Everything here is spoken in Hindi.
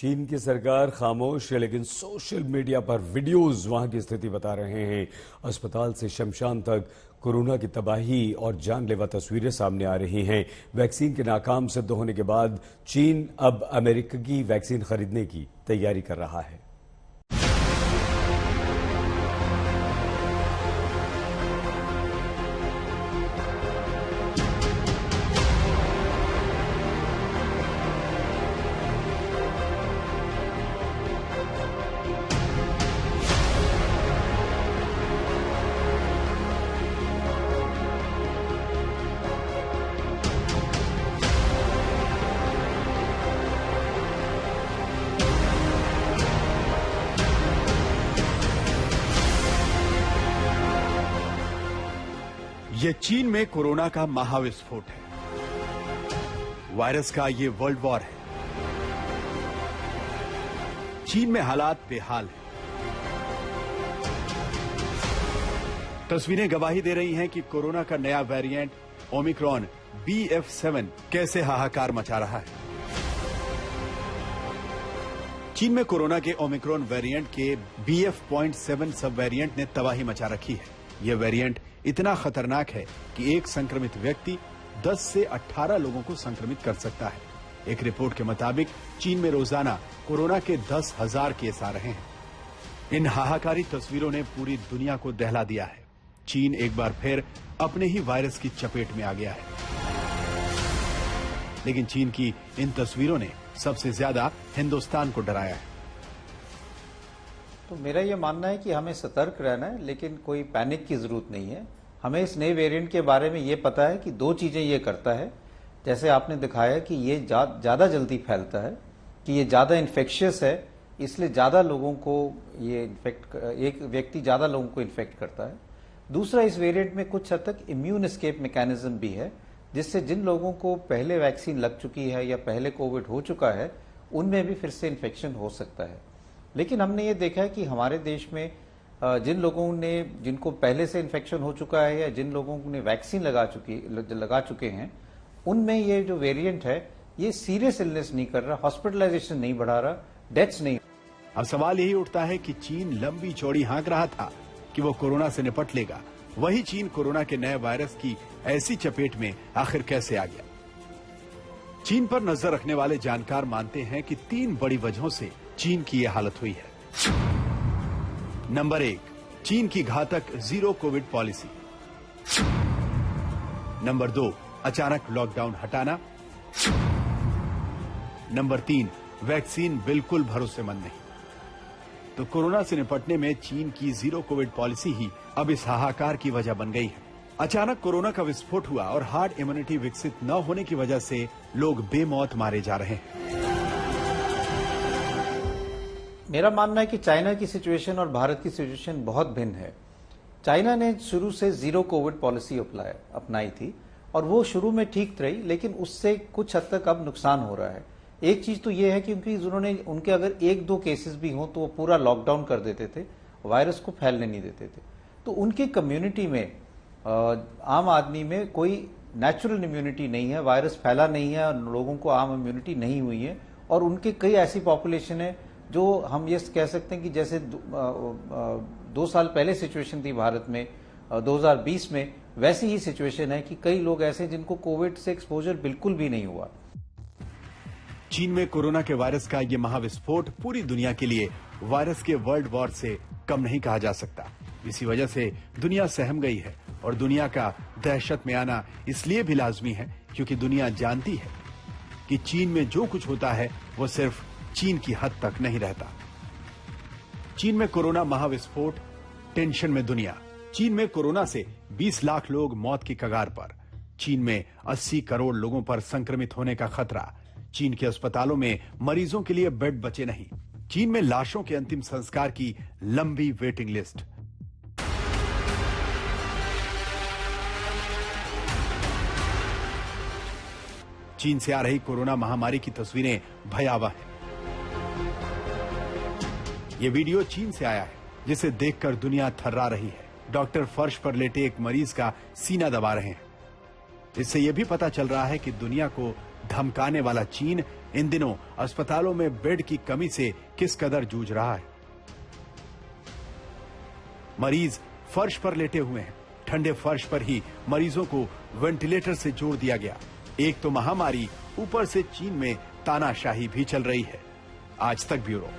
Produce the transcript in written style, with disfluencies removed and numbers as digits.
चीन की सरकार खामोश है, लेकिन सोशल मीडिया पर वीडियोस वहां की स्थिति बता रहे हैं। अस्पताल से शमशान तक कोरोना की तबाही और जानलेवा तस्वीरें सामने आ रही हैं। वैक्सीन के नाकाम सिद्ध होने के बाद चीन अब अमेरिका की वैक्सीन खरीदने की तैयारी कर रहा है। ये चीन में कोरोना का महाविस्फोट है। वायरस का ये वर्ल्ड वॉर है। चीन में हालात बेहाल हैं। तस्वीरें गवाही दे रही हैं कि कोरोना का नया वेरिएंट ओमिक्रॉन BF7 कैसे हाहाकार मचा रहा है। चीन में कोरोना के ओमिक्रॉन वेरिएंट के BF.7 सब वेरिएंट ने तबाही मचा रखी है। यह वेरिएंट इतना खतरनाक है कि एक संक्रमित व्यक्ति 10 से 18 लोगों को संक्रमित कर सकता है। एक रिपोर्ट के मुताबिक चीन में रोजाना कोरोना के 10,000 केस आ रहे हैं। इन हाहाकारी तस्वीरों ने पूरी दुनिया को दहला दिया है। चीन एक बार फिर अपने ही वायरस की चपेट में आ गया है। लेकिन चीन की इन तस्वीरों ने सबसे ज्यादा हिंदुस्तान को डराया है। तो मेरा ये मानना है कि हमें सतर्क रहना है, लेकिन कोई पैनिक की जरूरत नहीं है। हमें इस नए वेरिएंट के बारे में ये पता है कि दो चीजें ये करता है। जैसे आपने दिखाया कि ये ज्यादा जल्दी फैलता है, कि ये ज्यादा इन्फेक्शियस है, इसलिए ज्यादा लोगों को ये एक व्यक्ति ज्यादा लोगों को इन्फेक्ट करता है। दूसरा, इस वेरिएंट में कुछ हद तक इम्यून एस्केप मैकेनिज्म भी है, जिससे जिन लोगों को पहले वैक्सीन लग चुकी है या पहले कोविड हो चुका है, उनमें भी फिर से इन्फेक्शन हो सकता है। लेकिन हमने ये देखा है कि हमारे देश में जिनको पहले से इन्फेक्शन हो चुका है या जिन लोगों ने वैक्सीन लगा चुके हैं, उनमें ये जो वेरिएंट है ये सीरियस इलनेस नहीं कर रहा, हॉस्पिटलाइजेशन नहीं बढ़ा रहा, डेथ्स नहीं। अब सवाल यही उठता है कि चीन लंबी चौड़ी हाँक रहा था कि वो कोरोना से निपट लेगा। वही चीन कोरोना के नए वायरस की ऐसी चपेट में आखिर कैसे आ गया? चीन पर नजर रखने वाले जानकार मानते हैं कि 3 बड़ी वजहों से चीन की यह हालत हुई है। नंबर 1, चीन की घातक जीरो कोविड पॉलिसी। नंबर 2, अचानक लॉकडाउन हटाना। नंबर 3, वैक्सीन बिल्कुल भरोसेमंद नहीं। तो कोरोना से निपटने में चीन की जीरो कोविड पॉलिसी ही अब इस हाहाकार की वजह बन गई है। अचानक कोरोना का विस्फोट हुआ और हार्ड इम्यूनिटी विकसित न होने की वजह से लोग बेमौत मारे जा रहे हैं। मेरा मानना है कि चाइना की सिचुएशन और भारत की सिचुएशन बहुत भिन्न है। चाइना ने शुरू से जीरो कोविड पॉलिसी अपनाई थी और वो शुरू में ठीक रही, लेकिन उससे कुछ हद तक अब नुकसान हो रहा है। एक चीज तो ये है कि उनके अगर 1-2 केसेस भी हों तो वो पूरा लॉकडाउन कर देते थे, वायरस को फैलने नहीं देते थे। तो उनकी कम्युनिटी में, आम आदमी में कोई नेचुरल इम्यूनिटी नहीं है, वायरस फैला नहीं है और लोगों को आम इम्यूनिटी नहीं हुई है। और उनके कई ऐसी पॉपुलेशन है जो हम ये कह सकते हैं कि जैसे 2 साल पहले सिचुएशन थी भारत में 2020 में, वैसी ही सिचुएशन है कि कई लोग ऐसे जिनको कोविड से एक्सपोजर बिल्कुल भी नहीं हुआ। चीन में कोरोना के वायरस का ये महाविस्फोट पूरी दुनिया के लिए वायरस के वर्ल्ड वॉर से कम नहीं कहा जा सकता। इसी वजह से दुनिया सहम गई है और दुनिया का दहशत में आना इसलिए भी लाजमी है क्योंकि दुनिया जानती है कि चीन में जो कुछ होता है वो सिर्फ चीन की हद तक नहीं रहता। चीन में कोरोना महाविस्फोट, टेंशन में दुनिया। चीन में कोरोना से 20 लाख लोग मौत की कगार पर। चीन में 80 करोड़ लोगों पर संक्रमित होने का खतरा। चीन के अस्पतालों में मरीजों के लिए बेड बचे नहीं। चीन में लाशों के अंतिम संस्कार की लंबी वेटिंग लिस्ट। चीन से आ रही कोरोना महामारी की तस्वीरें भयावह हैं। ये वीडियो चीन से आया है, जिसे देखकर दुनिया थर्रा रही है। डॉक्टर फर्श पर लेटे एक मरीज का सीना दबा रहे हैं। इससे यह भी पता चल रहा है कि दुनिया को धमकाने वाला चीन इन दिनों अस्पतालों में बेड की कमी से किस कदर जूझ रहा है। मरीज फर्श पर लेटे हुए हैं। ठंडे फर्श पर ही मरीजों को वेंटिलेटर से जोड़ दिया गया। एक तो महामारी, ऊपर से चीन में तानाशाही भी चल रही है। आज तक ब्यूरो।